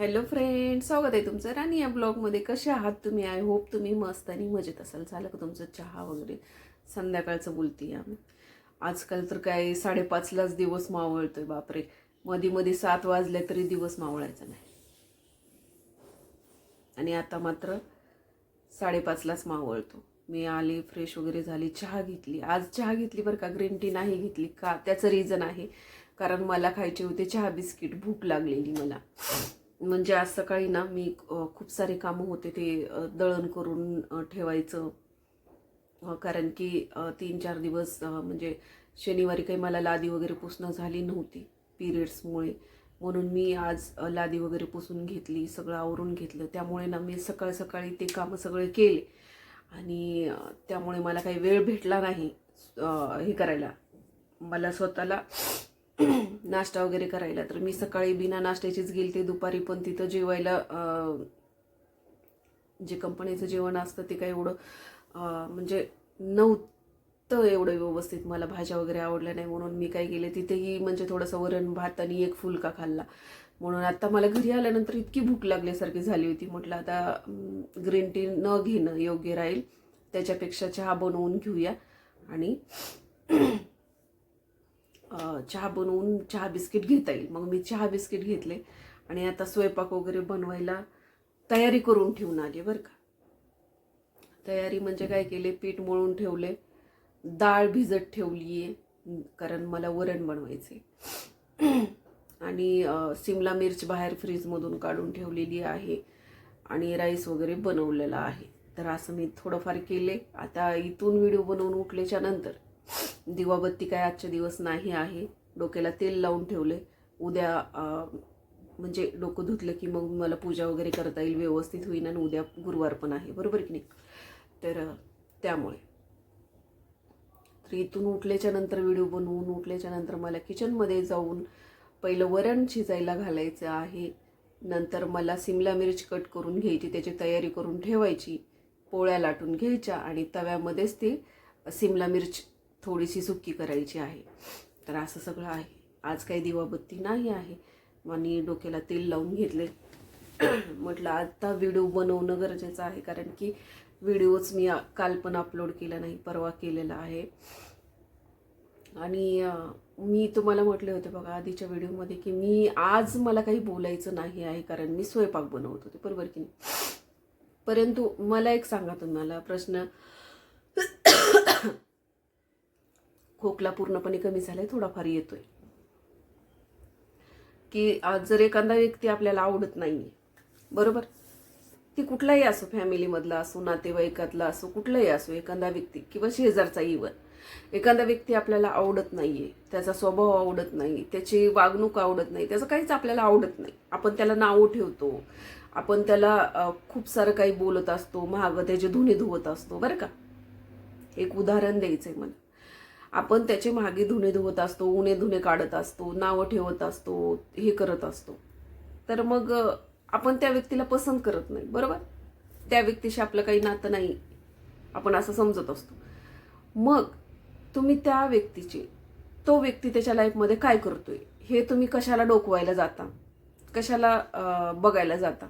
Hello friend, स्वागत आहे तुमचं राणी या ब्लॉगमध्ये. कसे आहात तुम्ही? आय होप तुम्ही मस्त आणि मजेत असाल. झालं का तुमचं चहा वगैरे? संध्याकाळचं बोलते आम्ही. आजकाल तर काय 5:30लाच दिवस मावळतोय. बापरे, मध्ये मध्ये 7 वाजले तरी दिवस मावळायचा नाही. आणि आता मात्र 5:30लाच मावळतो. मी आले, फ्रेश वगैरे झाली, चहा घेतली. आज चहा घेतली बरं का, ग्रीन टी नाही घेतली. का? त्याचं रिझन आहे, कारण मला खायचे होते चहा बिस्किट. भूक लागलेली मला. म्हणजे आज सकाळी ना मी खूप सारे कामं होते, ते दळण करून ठेवायचं. कारण की 3-4 दिवस म्हणजे शनिवारी काही मला लादी वगैरे पुसणं झाली नव्हती पिरियड्समुळे. म्हणून मी आज लादी वगैरे पुसून घेतली, सगळं आवरून घेतलं. त्यामुळे ना मी सकाळी ते कामं सगळे केले. आणि त्यामुळे मला काही वेळ भेटला नाही हे करायला, मला स्वतःला नाश्ता वगैरे करायला. तर मी सकाळी बिना नाश्त्याचीच गेली. ते दुपारी पण तिथं जेवायला जे कंपनीचं जेवण असतं ते काही एवढं म्हणजे नव्हतं एवढं व्यवस्थित. मला भाज्या वगैरे आवडल्या नाही, म्हणून मी काय केले, तिथेही म्हणजे थोडंसं वरण भात आणि एक फुलका खाल्ला. म्हणून आता मला घरी आल्यानंतर इतकी भूक लागल्यासारखी झाली होती. म्हटलं आता ग्रीन टी न घेणं योग्य राहील, त्याच्यापेक्षा चहा बनवून घेऊया. आणि चहा बनवून चहा बिस्किट घेता येईल. मग मी चहा बिस्किट घेतले आणि आता स्वयंपाक वगैरे बनवायला तयारी करून ठेवून आली बरं का. तयारी म्हणजे काय केले, पीठ मळून ठेवले, डाळ भिजत ठेवली आहे, कारण मला वरण बनवायचे. आणि सिमला मिर्च बाहेर फ्रीजमधून काढून ठेवलेली आहे आणि राईस वगैरे बनवलेला आहे. तर असं मी थोडंफार केले. आता इथून व्हिडिओ बनवून उठल्याच्या नंतर दिवाबत्ती काय आजचे दिवस नाही आहे. डोक्याला तेल लावून ठेवले. उद्या म्हणजे डोकं धुतलं की मग मला पूजा वगैरे करता येईल, व्यवस्थित होईन. आणि उद्या गुरुवार पण आहे, बरोबर की नाही? तर त्यामुळे तर इथून उठल्याच्या नंतर व्हिडिओ बनवून उठल्याच्या नंतर मला किचनमध्ये जाऊन पहिलं वरण शिजायला घालायचं आहे. नंतर मला सिमला मिर्च कट करून घ्यायची, त्याची तयारी करून ठेवायची. पोळ्या लाटून घ्यायच्या आणि तव्यामध्येच ती सिमला मिर्च थोडीशी सुक्की करायची आहे. तर असं सगळं आहे. आज काही दिवाबत्ती नाही आहे आणि डोक्याला तेल लावून घेतले. म्हटलं आता व्हिडिओ बनवणं गरजेचं आहे, कारण की व्हिडिओच मी काल पण अपलोड केला नाही, परवा केलेला आहे. आणि मी तुम्हाला म्हटले होते बघा आधीच्या व्हिडिओमध्ये की मी आज मला काही बोलायचं नाही आहे, कारण मी स्वयंपाक बनवत होते, बरोबर की नाही? परंतु मला एक सांगा तुम्हाला प्रश्न, खोकला पूर्णपणे कमी झालाय, थोडाफार येतोय, की आज जर एखादा व्यक्ती आपल्याला आवडत नाहीये, बरोबर, ती कुठलाही असो, फॅमिलीमधला असो, नातेवाईकातला असो, कुठलाही असो, एखादा व्यक्ती किंवा शेजारचा इवन, एखादा व्यक्ती आपल्याला आवडत नाहीये, त्याचा स्वभाव आवडत नाही, त्याची वागणूक आवडत नाही, त्याचं काहीच आपल्याला आवडत नाही. आपण त्याला नावं ठेवतो, आपण त्याला खूप सारं काही बोलत असतो, महाग त्याचे धुणे धुवत असतो, बरं का. एक उदाहरण द्यायचंय मला. आपण त्याचे मागे धुणे धुवत असतो, उणे धुणे काढत असतो, नावं ठेवत असतो, हे करत असतो. तर मग आपण त्या व्यक्तीला पसंत करत नाही, बरोबर. त्या व्यक्तीशी आपलं काही नातं नाही, आपण असं समजत असतो. मग तुम्ही त्या व्यक्तीची, तो व्यक्ती त्याच्या लाईफमध्ये काय करतोय हे तुम्ही कशाला डोकवायला जाता, कशाला बघायला जाता?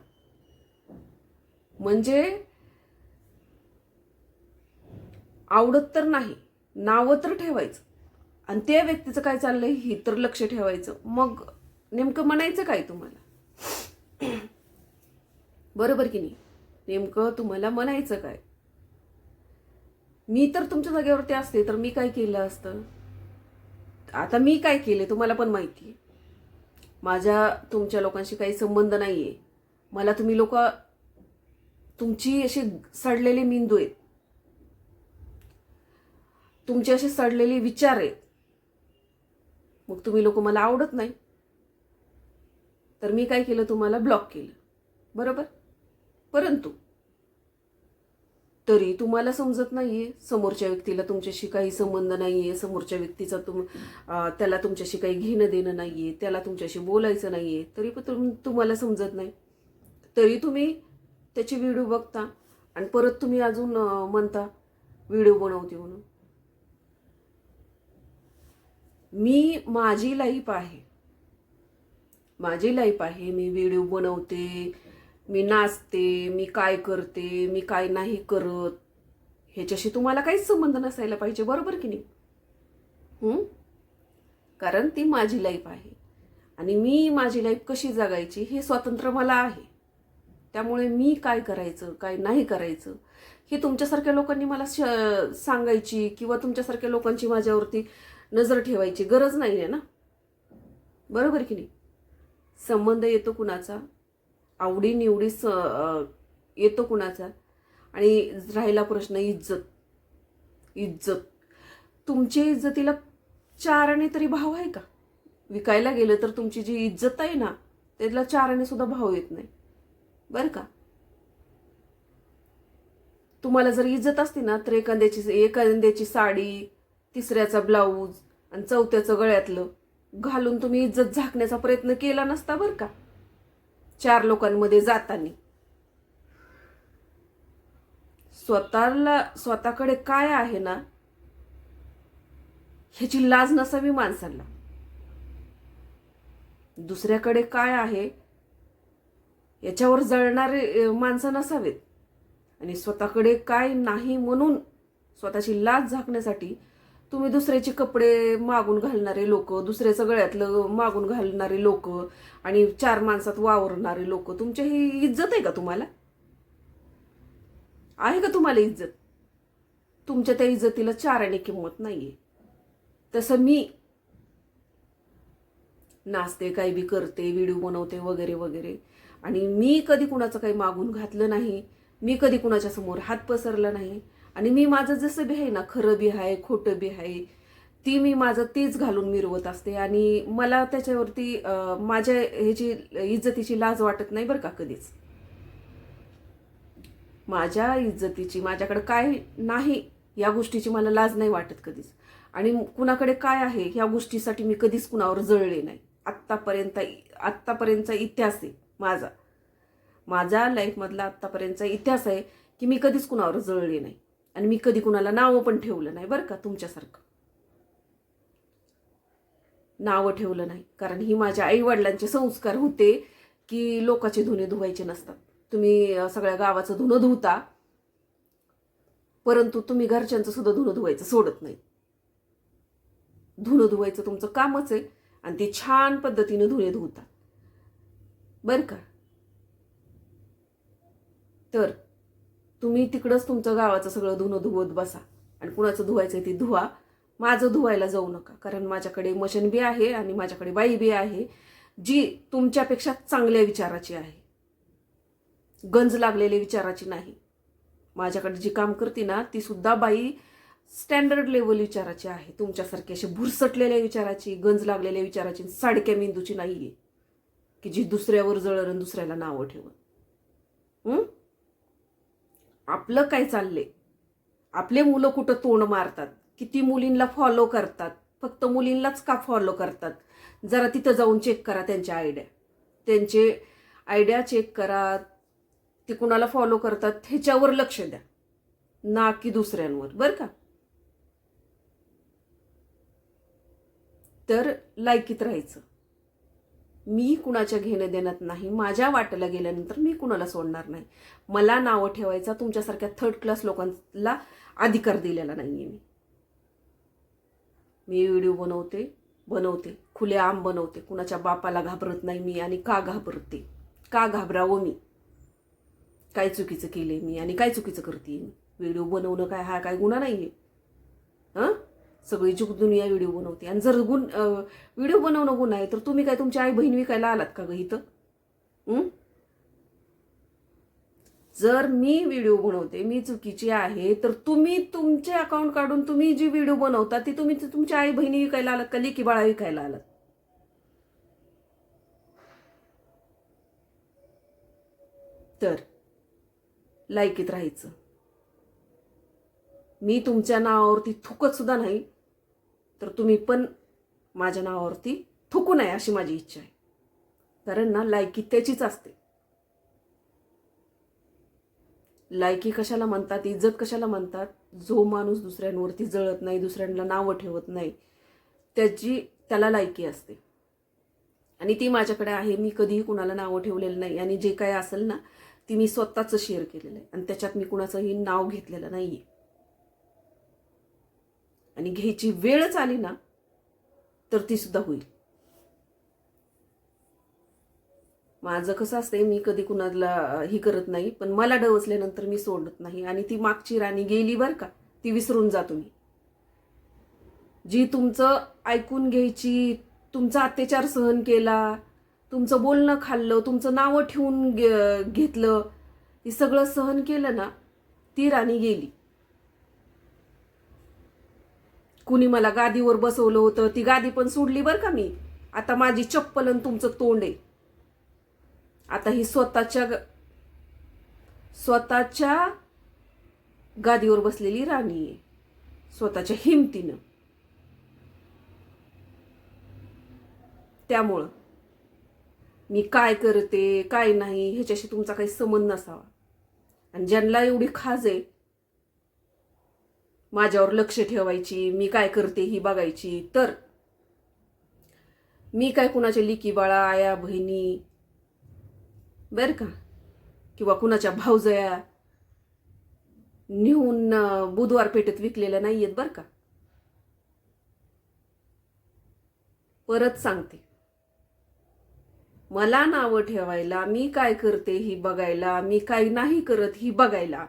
म्हणजे आवडत तर नाही, नावं तर ठेवायचं, आणि त्या व्यक्तीचं काय चाललंय हे तर लक्ष ठेवायचं. मग नेमकं म्हणायचं काय तुम्हाला? बरोबर की नाही? नेमकं तुम्हाला म्हणायचं काय? मी तर तुमच्या जागेवरती असते तर मी काय केलं असतं? आता मी काय केले तुम्हाला पण माहिती आहे. माझ्या तुमच्या लोकांशी काही संबंध नाहीये. मला तुम्ही लोक, तुमची अशी सडलेली मेंदू आहेत, तुमचे असे सडलेले विचार आहेत. मग तुम्ही लोक मला आवडत नाही, तर मी काय केलं, तुम्हाला ब्लॉक केलं, बरोबर. परंतु तरी तुम्हाला समजत नाहीये, समोरच्या व्यक्तीला तुमच्याशी काही संबंध नाहीये, समोरच्या व्यक्तीचा त्याला तुमच्याशी काही घेणं देणं नाहीये, त्याला तुमच्याशी बोलायचं नाहीये, तरी पण तुम्हाला समजत नाही. तरी तुम्ही त्याची व्हिडिओ बघता आणि परत तुम्ही अजून म्हणता व्हिडिओ बनवते म्हणून. माझी लाईफ आहे, माझी लाईफ आहे, मी व्हिडिओ बनवते, मी नाचते, मी काय करते, मी काय नाही करत, ह्याच्याशी तुम्हाला काहीच संबंध नसायला पाहिजे, बरोबर की नाही? कारण ती माझी लाईफ आहे आणि मी माझी लाईफ कशी जगायची हे स्वातंत्र्य मला आहे. त्यामुळे मी काय करायचं काय नाही करायचं हे तुमच्यासारख्या लोकांनी मला सांगायची किंवा तुमच्यासारख्या लोकांची माझ्यावरती नजर ठेवायची गरज नाही आहे ना, बरोबर की नाही? संबंध येतो कुणाचा, आवडीनिवडी येतो कुणाचा, आणि राहिला प्रश्न इज्जत. तुमची इज्जतीला 4 आणे तरी भाव आहे का? विकायला गेलं तर तुमची जी इज्जत आहे ना त्याला 4 आणे सुद्धा भाव येत नाही, बरं का? तुम्हाला जर इज्जत असती ना तर एखाद्याची साडी, तिसऱ्याचा ब्लाऊज आणि चौथ्याचं गळ्यातलं घालून तुम्ही इज्जत झाकण्याचा प्रयत्न केला नसता, बरं का? 4 लोकांमध्ये जाताना स्वतःकडे काय आहे ना ह्याची लाज नसावी माणसाला. दुसऱ्याकडे काय आहे याच्यावर जळणारे माणसं नसावेत. आणि स्वतःकडे काय नाही म्हणून स्वतःची लाज झाकण्यासाठी तुम्ही दुसऱ्याचे कपडे मागून घालणारे लोक, दुसऱ्याचं गळ्यातलं मागून घालणारे लोक आणि 4 माणसात वावरणारे लोक, तुमची ही इज्जत आहे का? तुम्हाला आहे का तुम्हाला इज्जत? तुमच्या त्या इज्जतीला 4 आणे किंमत नाहीये. तसं मी नाचते, काही बी करते, व्हिडिओ बनवते वगैरे वगैरे, आणि मी कधी कुणाचं काही मागून घातलं नाही, मी कधी कुणाच्या समोर हात पसरला नाही. आणि मी माझं जसं बी आहे ना, खरं बी आहे खोटं बी आहे, ती मी माझं तेच घालून मिरवत असते. आणि मला त्याच्यावरती माझ्या ह्याची इज्जतीची लाज वाटत नाही, बरं का, कधीच. माझ्या इज्जतीची, माझ्याकडे काय नाही या गोष्टीची मला लाज नाही वाटत कधीच. आणि कुणाकडे काय आहे ह्या गोष्टीसाठी मी कधीच कुणावर जळले नाही. आत्तापर्यंतचा इतिहास आहे माझा लाईफमधला आत्तापर्यंतचा इतिहास आहे की मी कधीच कुणावर जळले नाही. आणि मी कधी कुणाला नावं पण ठेवलं नाही, बरं का, तुमच्यासारखं नावं ठेवलं नाही. कारण ही माझ्या आईवडिलांचे संस्कार होते की लोकांचे धुणे धुवायचे नसतात. तुम्ही सगळ्या गावाचं धुणं धुता, परंतु तुम्ही घरच्यांचं सुद्धा धुणं धुवायचं सोडत नाही. धुणं धुवायचं तुमचं कामच आहे आणि ते छान पद्धतीने धुणे धुवतात, बरं का. तर तुम्ही तिकडंच तुमचं गावाचं सगळं धुणं धुवत बसा आणि कुणाचं धुवायचं ते धुवा. माझं धुवायला जाऊ नका, कारण माझ्याकडे मशीन बी आहे आणि माझ्याकडे बाई बी आहे जी तुमच्यापेक्षा चांगल्या विचाराची आहे, गंज लागलेल्या विचाराची नाही. माझ्याकडे जी काम करते ना ती सुद्धा बाई स्टँडर्ड लेवल विचाराची आहे. तुमच्यासारखी अशी भुरसटलेल्या विचाराची, गंज लागलेल्या विचाराची, साडक्या मेंदूची नाहीये की जी दुसऱ्यावर जळण दुसऱ्याला नावं ठेवून. आपलं काय चाललंय, आपले मुलं कुठं तोंड मारतात, किती मुलींना फॉलो करतात, फक्त मुलींनाच का फॉलो करतात, जरा तिथं जाऊन चेक करा त्यांचे आयडिया चेक करा. ते कुणाला फॉलो करतात ह्याच्यावर लक्ष द्या, ना की दुसऱ्यांवर, बरं का. तर लायकीत राहायचं. मी कुणाच्या घेणं देण्यात नाही. माझ्या वाटेला गेल्यानंतर मी कुणाला सोडणार नाही. मला नावं ठेवायचा तुमच्यासारख्या 3rd क्लास लोकांना अधिकार दिलेला नाहीये. मी व्हिडिओ बनवते खुलेआम बनवते. कुणाच्या बापाला घाबरत नाही मी. आणि का घाबरते, का घाबरावं मी? काय चुकीचं केलंय मी आणि काय चुकीचं करते मी? व्हिडिओ बनवणं काय हा काय गुन्हा नाहीये? सगळी जुग दुनिया व्हिडिओ बनवते. आणि जर व्हिडिओ बनवणं गुन्हा आहे तर तुम्ही काय तुमची आई बहीण विकायला आलात का ग इथं? जर मी व्हिडिओ बनवते, मी चुकीची आहे, तर तुम्ही तुमचे अकाउंट काढून तुम्ही जी व्हिडिओ बनवता ती तुम्ही तुमच्या आई बहिणी विकायला आलात का लेकी बाळा विकायला आलात? तर लायकीत राहायचं. मी तुमच्या नावावरती थुकत सुद्धा नाही, तर तुम्ही पण माझ्या नावावरती थुकू नये अशी माझी इच्छा आहे. कारण ना लायकी त्याचीच असते. लायकी कशाला म्हणतात, इज्जत कशाला म्हणतात? जो माणूस दुसऱ्यांवरती जळत नाही, दुसऱ्यांना नावं ठेवत नाही, त्याला लायकी असते. आणि ती माझ्याकडे आहे. मी कधीही कुणाला नावं ठेवलेलं नाही आणि जे काय असेल ना ती मी स्वतःच शेअर केलेलं आहे आणि त्याच्यात मी कुणाचंही नाव घेतलेलं नाहीये. आणि घ्यायची वेळच आली ना तर ती सुद्धा होईल. माझं कसं असतंय, मी कधी कुणाला ही करत नाही, पण मला डवचल्यानंतर मी सोडत नाही. आणि ती मागची राणी गेली बरं का, ती विसरून जा तुम्ही. जी तुमचं ऐकून घ्यायची, तुमचा अत्याचार सहन केला, तुमचं बोलणं खाल्लं, तुमचं नावं ठेवून घेतलं, ती सगळं सहन केलं ना, ती राणी गेली. कुणी मला गादीवर बसवलं होतं, ती गादी पण सोडली बरं का मी. आता माझी चप्पल आणि तुमचं तोंड आहे. आता ही स्वतःच्या गादीवर बसलेली राणी आहे, स्वतःच्या हिमतीनं. त्यामुळं मी काय करते काय नाही ह्याच्याशी तुमचा काही संबंध नसावा. आणि ज्यांना एवढी खाज आहे माझ्यावर लक्ष ठेवायची, मी काय करते ही बघायची, तर मी काय कुणाच्या लिकी बाळा, आया बहिणी बर का, किंवा कुणाच्या भावजया नेऊन बुधवार पेठेत विकलेल्या नाहीयेत बर का. परत सांगते, मला नावं ठेवायला, मी काय करते ही बघायला, मी काय नाही करत ही बघायला,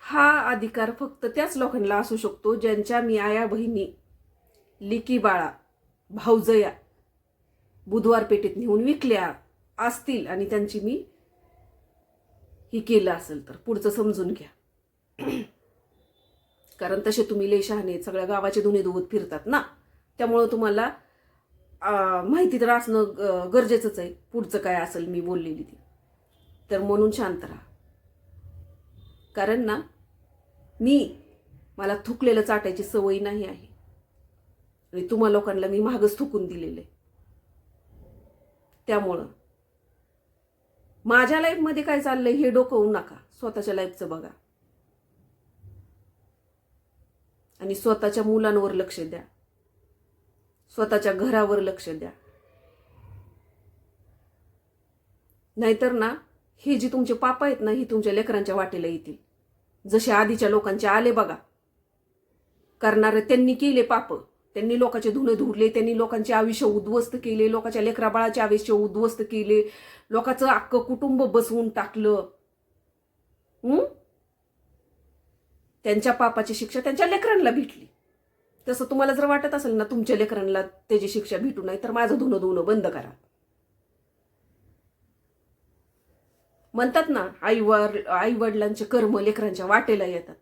हा अधिकार फक्त त्याच लोकांना असू शकतो ज्यांच्या मी आया बहिणी, लिकी बाळा, भावजया बुधवार पेठेत नेऊन विकल्या असतील आणि त्यांची मी ही केलं असेल तर पुढचं समजून घ्या. कारण तसे तुम्ही लय शहाणे, सगळ्या गावाचे धुणे धुवत फिरतात ना, त्यामुळं तुम्हाला माहिती तर असणं गरजेचंच आहे पुढचं काय असेल मी बोललेली ती. तर म्हणून शांत राहा. कारण ना मला थुकलेलं चाटायची सवय नाही आहे आणि तुम्हा लोकांना मी मागच थुकून दिलेलं आहे. त्यामुळं माझ्या लाईफमध्ये काय चाललंय हे डोकवू नका, स्वतःच्या लाईफचं बघा आणि स्वतःच्या मुलांवर लक्ष द्या, स्वतःच्या घरावर लक्ष द्या. नाहीतर ना हे जी तुमचे पाप आहेत ना ही तुमच्या लेकरांच्या वाटेला येतील. जसे आधीच्या लोकांचे आले बघा, करणारे त्यांनी केले पाप, त्यांनी लोकांचे धुणे धुरले, त्यांनी लोकांचे आयुष्य उद्ध्वस्त केले, लोकांच्या लेकरा बाळाचे आयुष्य उद्ध्वस्त केले, लोकांचं अख्खं कुटुंब बसवून टाकलं. त्यांच्या पापाची शिक्षा त्यांच्या लेकरांना भेटली. तसं तुम्हाला जर वाटत असेल ना तुमच्या लेकरांना त्याची शिक्षा भेटू नये तर माझं धुणं बंद करा. म्हणतात ना आई वडिलांचे कर्म लेकरांच्या वाटेला येतात,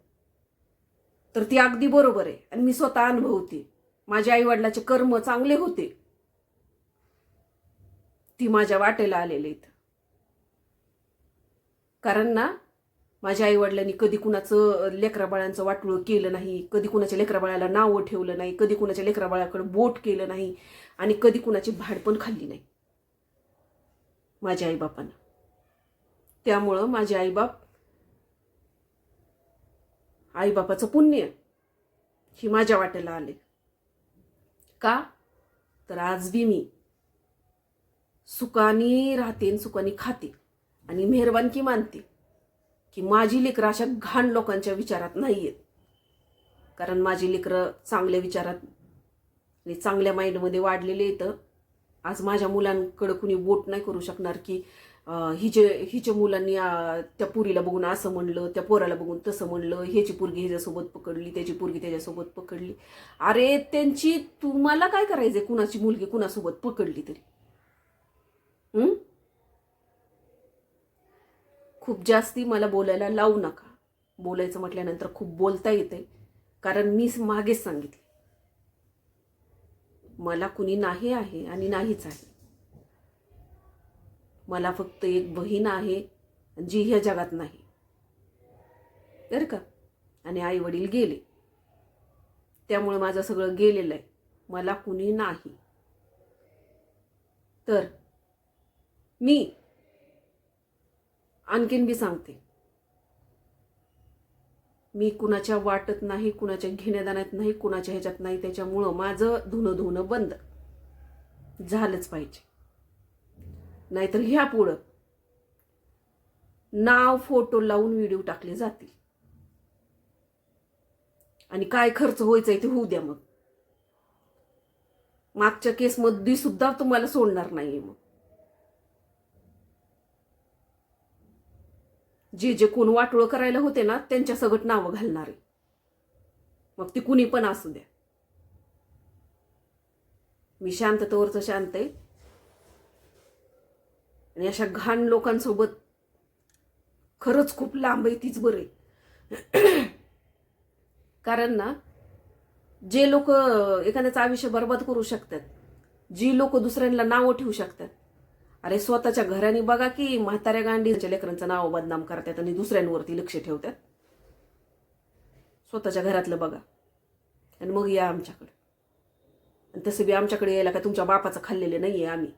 तर ती अगदी बरोबर आहे. आणि मी स्वतः अनुभवते, माझ्या आई वडिलांचे कर्म चांगले होते, ती माझ्या वाटेला आलेले आहेत. कारण ना माझ्या आई वडिलांनी कधी कुणाचं लेकराबाळांचं वाटोळं केलं नाही, कधी कुणाच्या लेकराबाळाला नावं ठेवलं नाही, कधी कुणाच्या लेकराबाळाकडे बोट केलं नाही आणि कधी कुणाची भाडपण खाल्ली नाही माझ्या आईबापानं. त्यामुळं माझे आईबापाचं पुण्य ही माझ्या वाटेला आले. का तर आज बी मी सुखानी राहते, सुखानी खाते आणि मेहरबानकी मानते की माझी लेकरं अशा घाण लोकांच्या विचारात नाहीयेत. कारण माझी लेकरं चांगल्या विचारात आणि चांगल्या माइंडमध्ये वाढलेले येतं. आज माझ्या मुलांकडे कुणी बोट नाही करू शकणार की हिच्या मुलांनी त्या पुरीला बघून असं म्हणलं, त्या पोराला बघून तसं म्हणलं, ह्याची पोरगी ह्याच्यासोबत पकडली, त्याची पोरगी त्याच्यासोबत पकडली. अरे त्यांची तुम्हाला काय करायचंय कुणाची मुलगी कुणासोबत पकडली तरी. खूप जास्ती मला बोलायला लावू नका. बोलायचं म्हटल्यानंतर खूप बोलता येते, कारण मी मागेच सांगितले मला कुणी नाही आहे आणि नाहीच आहे. मला फक्त एक बहीण आहे जी ह्या जगात नाही बरं का. आणि आई वडील गेले, त्यामुळे माझं सगळं गेलेलं आहे. मला कुणी नाही. तर मी आणखीन बी सांगते, मी कुणाच्या वाटत नाही, कुणाच्या घेण्यादानात नाही, कुणाच्या ह्याच्यात नाही. त्याच्यामुळं माझं धुणं बंद. झालंच पाहिजे. नाहीतर ह्या पुढं नाव फोटो लावून व्हिडिओ टाकले जातील आणि काय खर्च व्हायचा ते होऊ द्या. मग मागच्या केसमध्ये सुद्धा तुम्हाला सोडणार नाहीये. मग जे जे कोण वाटोळ करायला होते ना त्यांच्या सगळं नावं घालणारे, मग ती कुणी पण असू द्या. मी शांततेवरचं शांत आहे आणि अशा घाण लोकांसोबत खरंच खूप लांब आहे तीच बरे. कारण ना जे लोक एखाद्याचं आयुष्य बर्बाद करू शकतात, जी लोक दुसऱ्यांना नावं ठेवू शकतात, अरे स्वतःच्या घराने बघा की म्हाताऱ्या गांडीच्या लेकरांचं नाव बदनाम करतात आणि दुसऱ्यांवरती लक्ष ठेवतात. स्वतःच्या घरातलं बघा आणि मग या आमच्याकडे. आणि तसं बी आमच्याकडे यायला का तुमच्या बापाचं खाल्लेले नाहीये आम्ही.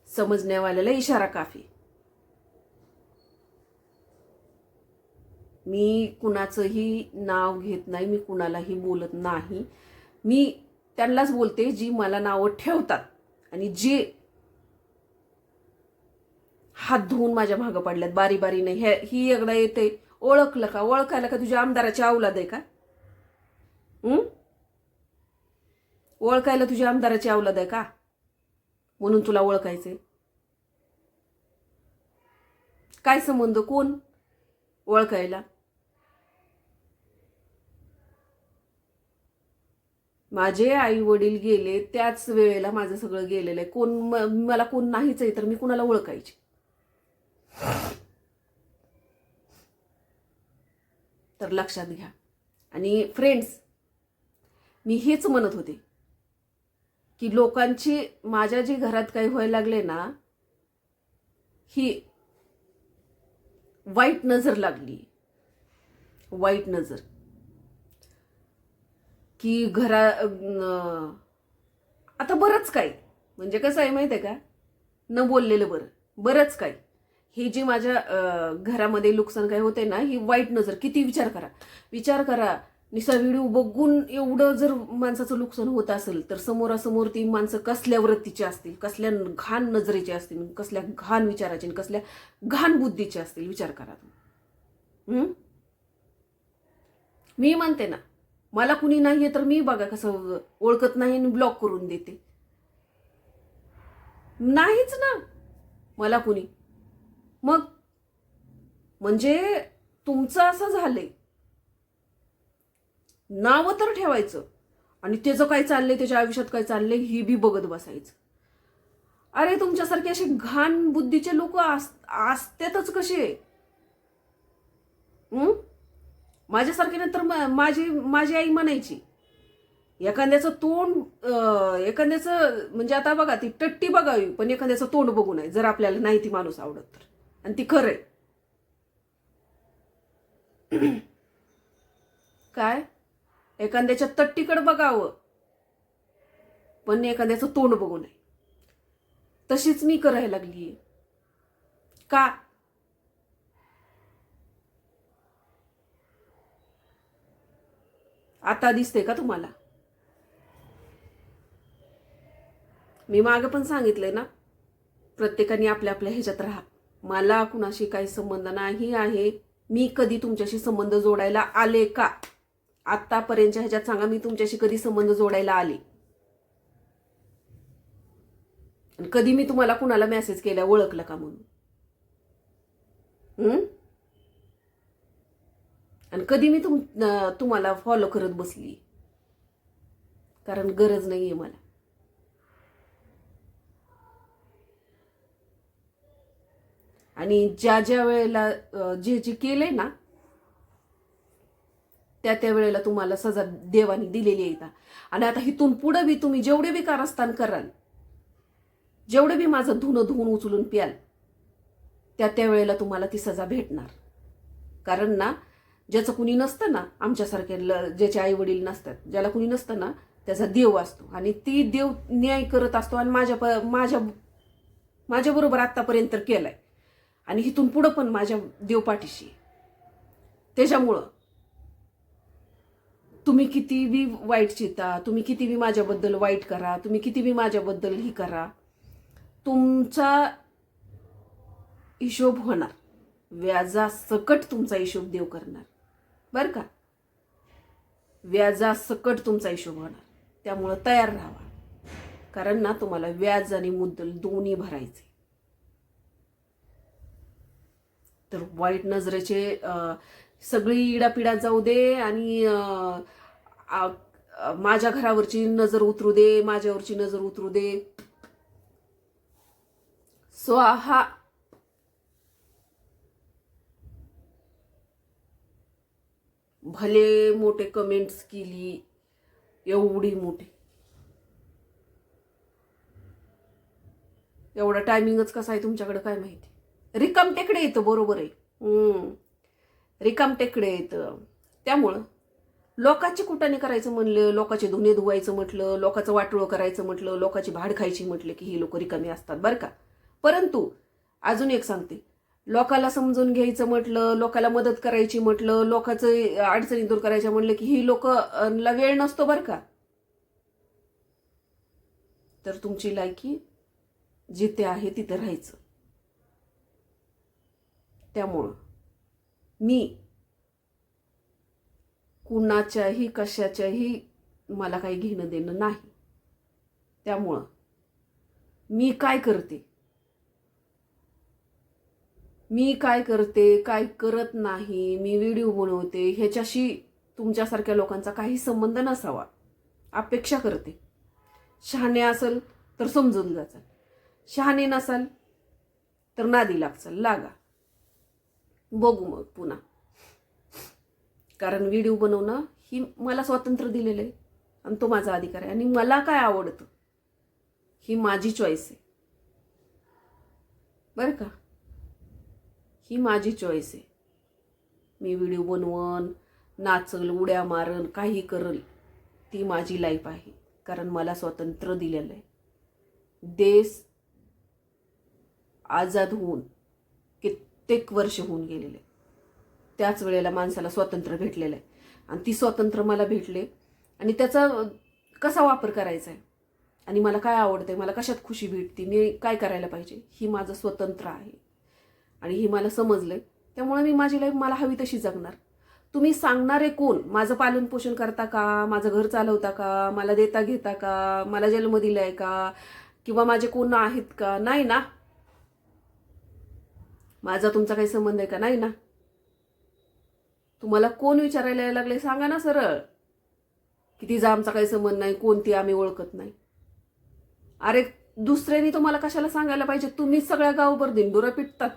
समजण्यावाल्याला इशारा काफी. मी कुणाचंही नाव घेत नाही, मी कुणालाही बोलत नाही. मी त्यांनाच बोलते जी मला नावं ठेवतात आणि जे हात धुवून माझ्या मागं पडल्यात बारी बारी नाही. ही एकदा येते, ओळखलं का, ओळखायला का तुझ्या आमदाराची औलाद आहे का? ओळखायला तुझ्या आमदाराची औलाद आहे का म्हणून तुला ओळखायचे? काय संबंध, कोण ओळखायला? माझे आई वडील गेले त्याच वेळेला माझं सगळं गेलेलं आहे. कोण मला कोण नाहीच आहे तर मी कुणाला ओळखायचे? तर लक्षात घ्या. आणि फ्रेंड्स, मी हेच म्हणत होते की लोकांची माझ्या जे घरात काही व्हायला लागले ना, ही वाईट नजर लागली. वाईट नजर की आता बरंच काय म्हणजे कसं आहे माहिती आहे का, न बोललेलं बरं. बरंच काय हे जे माझ्या घरामध्ये नुकसान काय होते ना, ही वाईट नजर. किती विचार करा. निसा व्हिडिओ बघून एवढं जर माणसाचं नुकसान होत असेल तर समोरासमोर ती माणसं कसल्या वृत्तीची असतील, कसल्या घाण नजरेची असतील, कसल्या घाण विचाराची, कसल्या घाण बुद्धीची असतील. विचार करा तुम्ही. मी म्हणते ना, मला कुणी नाहीये तर मी बघा कसं ओळखत नाही आणि ब्लॉक करून देते. नाहीच ना मला कुणी. मग म्हणजे तुमचं असं झालंय, नावं तर ठेवायचं आणि त्याचं काय चाललंय, त्याच्या आयुष्यात काय चाललंय ही बी बघत बसायचं. अरे तुमच्यासारखे असे घाण बुद्धीचे लोक असतातच कसे. माझ्यासारखे नंतर माझी आई म्हणायची, एखाद्याचं तोंड एखाद्याचं म्हणजे आता बघा ती टट्टी बघावी पण एखाद्याचं तोंड बघू नये जर आपल्याला नाही ती माणूस आवडत तर. आणि ती खरंय. काय एखाद्याच्या तट्टीकडे बघावं पण एखाद्याचं तोंड बघू नये. तशीच मी करायला लागलीये. का? आता दिसते का तुम्हाला? मी मागे पण सांगितलंय ना, प्रत्येकाने आपल्या आपल्या ह्याच्यात राहा. मला कुणाशी काही संबंध नाही आहे. मी कधी तुमच्याशी संबंध जोडायला आले का? आतापर्यंतच्या ह्याच्यात सांगा, मी तुमच्याशी कधी संबंध जोडायला आले? आणि कधी मी तुम्हाला कुणाला मेसेज केला ओळखलं का म्हणून? आणि कधी मी तुम्हाला फॉलो करत बसली? कारण गरज नाहीये मला. आणि ज्या वेळेला जे केलंय ना त्या वेळेला तुम्हाला सजा देवानी दिलेली आहे. आणि आता इथून पुढे बी तुम्ही जेवढे बी कारस्थान कराल, जेवढे बी माझं धुवून उचलून प्याल, त्या वेळेला तुम्हाला ती सजा भेटणार. कारण ना ज्याचं कुणी नसतं ना, आमच्यासारखे ज्याचे आई वडील नसतात, ज्याला कुणी नसतं ना, त्याचा देव असतो आणि ती देव न्याय करत असतो. आणि माझ्या बरोबर आतापर्यंत केलाय आणि इथून पुढं पण माझ्या देव पाठीशी. त्याच्यामुळं तुम्ही किती बी वाईट चिता, तुम्ही किती बी माझ्याबद्दल वाईट करा, तुम्ही किती बी माझ्याबद्दल ही करा, तुमचा हिशोब होणार. व्याजासकट तुमचा हिशोब देव करणार बरं का. व्याजासकट तुमचा हिशोब होणार. त्यामुळं तयार राहावा. कारण ना तुम्हाला व्याज आणि मुद्दल दोन्ही भरायचे. तर वाईट नजरेचे सगळी इडापिडा जाऊ दे आणि माझ्या घरावरची नजर उतरू दे, माझ्यावरची नजर उतरू दे. स्वाहा. भले मोठे कमेंट्स केली, एवढी मोठी, एवढा टायमिंगच कसा आहे तुमच्याकडे काय माहिती. रिकाम टेकडे येतं. बरोबर आहे. रिकाम टेकडे येतं. त्यामुळं लोकांची कुटाने करायचं म्हणलं, लोकांचे धुणे धुवायचं म्हटलं, लोकांचं वाटोळं करायचं म्हटलं, लोकांची भाड खायची म्हटलं की ही लोक रिकामी असतात बरं का. परंतु अजून एक सांगते, लोकाला समजून घ्यायचं म्हटलं, लोकाला मदत करायची म्हटलं, लोकांचं अडचणी दूर करायच्या म्हटलं की ही लोकला वेळ नसतो बरं का. तर तुमची लायकी जिथे आहे तिथे राहायचं. त्यामुळं मी कुणाच्याही कशाच्याही मला काही घेणं देणं नाही. त्यामुळं मी काय करते, काय करत नाही, मी व्हिडिओ बनवते, ह्याच्याशी तुमच्यासारख्या लोकांचा काही संबंध नसावा अपेक्षा करते. शहाणे असेल तर समजून जाचाल, शहाणे नसाल तर नादी लागा. बघू मग पुन्हा. कारण व्हिडिओ बनवणं ही मला स्वातंत्र्य दिलेलं आहे आणि तो माझा अधिकार आहे. आणि मला काय आवडतं ही माझी चॉईस आहे बरं का. ही माझी चॉईस आहे. मी व्हिडिओ बनवून नाचल, उड्या मारल, काही करल, ती माझी लाईफ आहे. कारण मला स्वातंत्र्य दिलेलं आहे. देश आजाद होऊन कित्येक वर्ष होऊन गेलेले. त्याच वेळेला माणसाला स्वातंत्र्य भेटलेलं आहे आणि ती स्वातंत्र्य मला भेटले आणि त्याचा कसा वापर करायचा आहे आणि मला काय आवडतंय, मला कशात खुशी भेटते, मी काय करायला पाहिजे, ही माझं स्वतंत्र आहे आणि ही मला समजलंय. त्यामुळे मी माझी लाईफ मला हवी तशी जगणार. तुम्ही सांगणारे कोण? माझं पालन पोषण करता का, माझं घर चालवता का, मला देता घेता का, मला जन्म दिलाय का, किंवा माझे कोण आहेत का? नाही ना. माझा तुमचा काही संबंध आहे का? नाही ना. तुम्हाला कोण विचारायला यायला लागले सांगा ना सरळ, की तिचा आमचा काही संबंध नाही, कोणती आम्ही ओळखत नाही. अरे दुसऱ्यानी तुम्हाला कशाला सांगायला पाहिजे? तुम्हीच सगळ्या गावभर दिंडोरा पिटतात.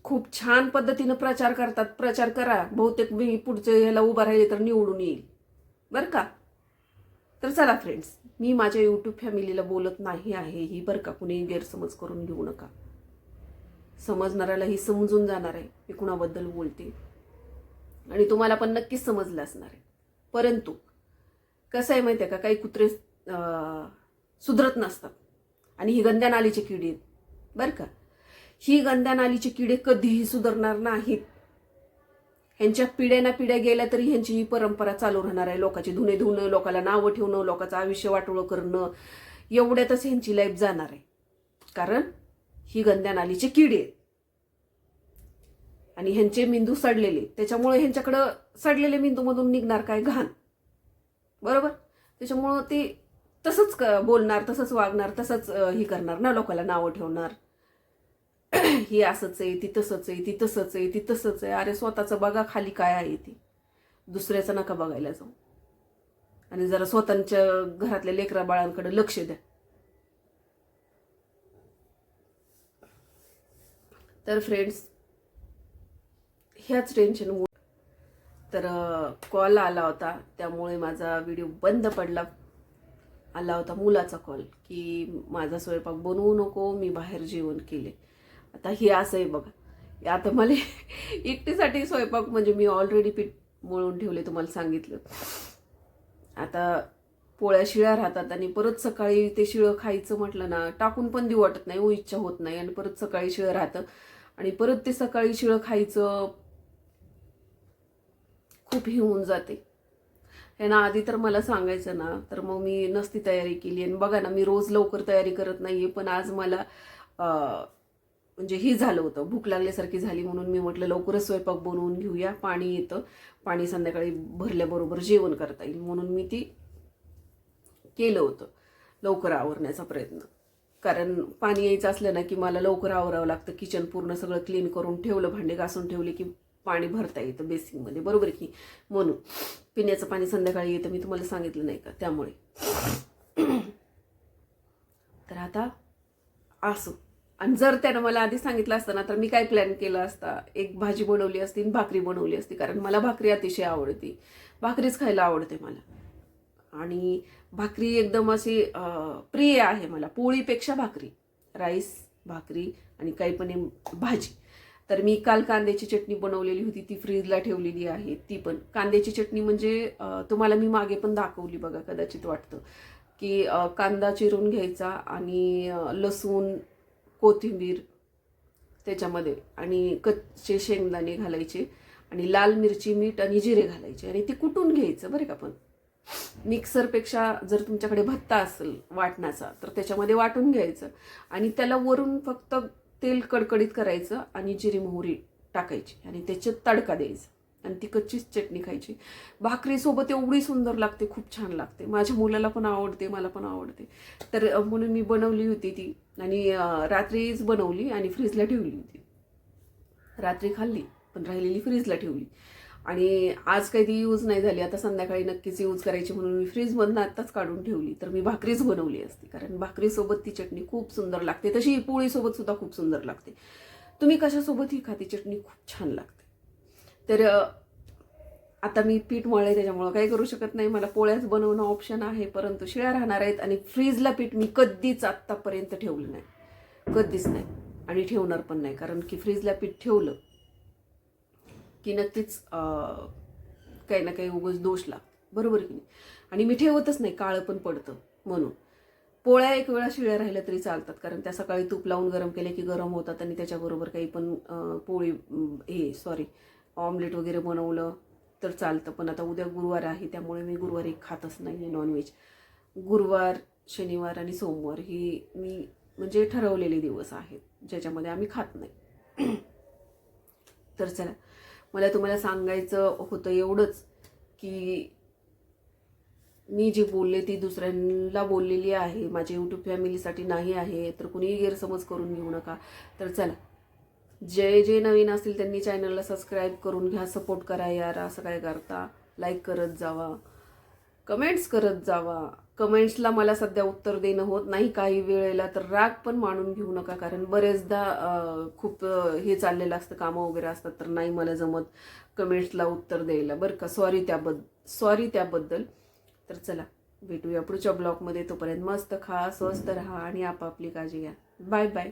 खूप छान पद्धतीनं प्रचार करतात. प्रचार करा. बहुतेक मी पुढच्या ह्याला उभा राहिले तर निवडून येईल बरं का. तर चला फ्रेंड्स, मी माझ्या यूट्यूब फॅमिलीला बोलत नाही आहे ही बरं का. कुणी गैरसमज करून घेऊ नका. समजणाऱ्याला ही समजून जाणार आहे मी कुणाबद्दल बोलते आणि तुम्हाला पण नक्कीच समजलं असणार आहे. परंतु कसं आहे माहिती आहे का, काही कुत्रे सुधरत नसतात आणि ही गंद्या नालीची किडी आहेत बरं का. ही गंद्या नालीची किडे कधीही सुधारणार नाहीत. ह्यांच्या पिढ्याना पिढ्या गेल्या तरी ह्यांची ही परंपरा चालू राहणार आहे. लोकांची धुणे धुणं, लोकांना नावं ठेवणं, लोकांचं आयुष्य वाटोळं करणं, एवढ्यातच ह्यांची लाईफ जाणार आहे. कारण ही गंद्या नालीची किडे आहेत आणि ह्यांचे मेंदू सडलेले. त्याच्यामुळे ह्यांच्याकडं सडलेले मेंदूमधून निघणार काय? घाण. बरोबर. त्याच्यामुळं ते तसंच बोलणार, तसंच वागणार, तसंच ही करणार ना, लोकांना नावं ठेवणार. ही असंच आहे, ती तसंच आहे, ती तसंच आहे, ती तसंच आहे. अरे स्वतःचं बघा खाली काय आहे ती, दुसऱ्याचं नका बघायला जाऊ. आणि जरा स्वतःच्या घरातल्या लेकरा बाळांकडे लक्ष द्या. तर फ्रेंड्स, ह्याच टेन्शनमुळे तर कॉल आला होता, त्यामुळे माझा व्हिडिओ बंद पडला. आला होता मुलाचा कॉल की माझा स्वयंपाक बनवू नको, मी बाहेर जेवण केले. आता हे असं आहे बघा. आता मला एकटीसाठी स्वयंपाक म्हणजे मी ऑलरेडी पीठ मळून ठेवले, तुम्हाला सांगितलं. आता पोळ्या शिळ्या राहतात आणि परत सकाळी ते शिळं खायचं म्हटलं ना, टाकून पण देऊ वाटत नाही, इच्छा होत नाही. आणि परत सकाळी शिळं राहतं आणि परत ते सकाळी शिळं खायचं खूप हे होऊन जाते. हे ना आधी तर मला सांगायचं ना तर मग मी नसती तयारी केली. आणि बघा ना, मी रोज लवकर तयारी करत नाहीये, पण आज मला म्हणजे ही झालं होतं, भूक लागल्यासारखी झाली, म्हणून मी म्हटलं लवकरच स्वयंपाक बनवून घेऊया. पाणी येतं, पाणी संध्याकाळी भरल्याबरोबर जेवण करता येईल, म्हणून मी ती केलं होतं लवकर आवरण्याचा प्रयत्न. कारण पाणी यायचं असलं ना की मला लवकर आवरावं लागतं. किचन पूर्ण सगळं क्लीन करून ठेवलं, भांडे घासून ठेवले की पाणी भरता येतं बेसिंगमध्ये, बरोबर की. म्हणून पिण्याचं पाणी संध्याकाळी येतं, मी तुम्हाला सांगितलं नाही का, त्यामुळे. तर आता असं. आणि जर त्यानं मला आधी सांगितलं असतं ना तर मी काय प्लॅन केला असता, एक भाजी बनवली असती आणि भाकरी बनवली असती. कारण मला भाकरी अतिशय आवडते, भाकरीच खायला आवडते मला. आणि भाकरी एकदम अशी प्रिय आहे मला, पोळीपेक्षा भाकरी. राईस, भाकरी आणि काही पण भाजी. तर मी काल कांद्याची चटणी बनवलेली होती, ती फ्रीजला ठेवलेली आहे. ती पण कांद्याची चटणी म्हणजे तुम्हाला मी मागे पण दाखवली बघा, कदाचित वाटतं की कांदा चिरून घ्यायचा आणि लसूण, कोथिंबीर त्याच्यामध्ये, आणि कच्चे शेंगदाणे घालायचे, आणि लाल मिरची, मीठ आणि जिरे घालायचे, आणि ते कुटून घ्यायचं बरं का. पण मिक्सरपेक्षा जर तुमच्याकडे भत्ता असेल वाटण्याचा तर त्याच्यामध्ये वाटून घ्यायचं, आणि त्याला वरून फक्त तेल कडकडीत करायचं आणि जिरी मोहरी टाकायची आणि त्याच्यात तडका द्यायचा, आणि ती कच्चीच चटणी खायची. भाकरीसोबत एवढी सुंदर लागते, खूप छान लागते. माझ्या मुलाला पण आवडते, मला पण आवडते. तर म्हणून मी बनवली होती ती, आणि रात्रीच बनवली आणि फ्रीजला ठेवली होती. रात्री खाल्ली पण राहिलेली फ्रीजला ठेवली, आणि आज काही ती यूज नाही झाली. आता संध्याकाळी नक्कीच यूज करायची, म्हणून मी फ्रीजमधनं आत्ताच काढून ठेवली. तर मी भाकरीच बनवली असती, कारण भाकरीसोबत ती चटणी खूप सुंदर लागते. तशी पोळीसोबत सुद्धा खूप सुंदर लागते. तुम्ही कशासोबतही खा, ती चटणी खूप छान लागते. तर आता मी पीठ मळले, त्याच्यामुळं काही करू शकत नाही. मला पोळ्याच बनवणं ऑप्शन आहे, परंतु शिळ्या राहणार आहेत. आणि फ्रीजला पीठ मी कधीच आत्तापर्यंत ठेवलं नाही, कधीच नाही, आणि ठेवणार पण नाही. कारण की फ्रीजला पीठ ठेवलं की नक्कीच काही ना काही उगाच दोष लागतो, बरोबर की नाही. आणि मी ठेवतच नाही, काळं पण पडतं. म्हणून पोळ्या एक वेळा शिळ्या राहिल्या तरी चालतात, कारण त्या सकाळी तूप लावून गरम केल्या की गरम होतात, आणि त्याच्याबरोबर काही पण ऑमलेट वगैरे बनवलं तर चालतं. पण आता उद्या गुरुवार आहे, त्यामुळे मी गुरुवारी खातच नाही आहे नॉनव्हेज. गुरुवार, शनिवार आणि सोमवार ही मी म्हणजे ठरवलेले दिवस आहेत ज्याच्यामध्ये आम्ही खात नाही. तर चला, मला तुम्हाला सांगायचं होतं एवढंच की मी जी बोलले ती दुसऱ्यांना बोललेली आहे, माझ्या यूट्यूब फॅमिलीसाठी नाही आहे, तर कुणीही गैरसमज करून घेऊ नका. तर चला, जे नवीन असतील त्यांनी चॅनलला सबस्क्राईब करून घ्या, सपोर्ट करा यार. असं काय करता, लाईक करत जावा, कमेंट्स करत जावा. कमेंट्सला मला सध्या उत्तर देणं होत नाही काही वेळेला, तर राग पण मानून घेऊ नका, कारण बरेचदा खूप हे चाललेलं असतं, कामं वगैरे असतात, तर नाही मला जमत कमेंट्सला उत्तर द्यायला, बरं का. सॉरी त्याबद्दल. तर चला, भेटूया पुढच्या ब्लॉगमध्ये. तोपर्यंत मस्त खा, स्वस्त राहा आणि आपापली काळजी घ्या. Bye bye.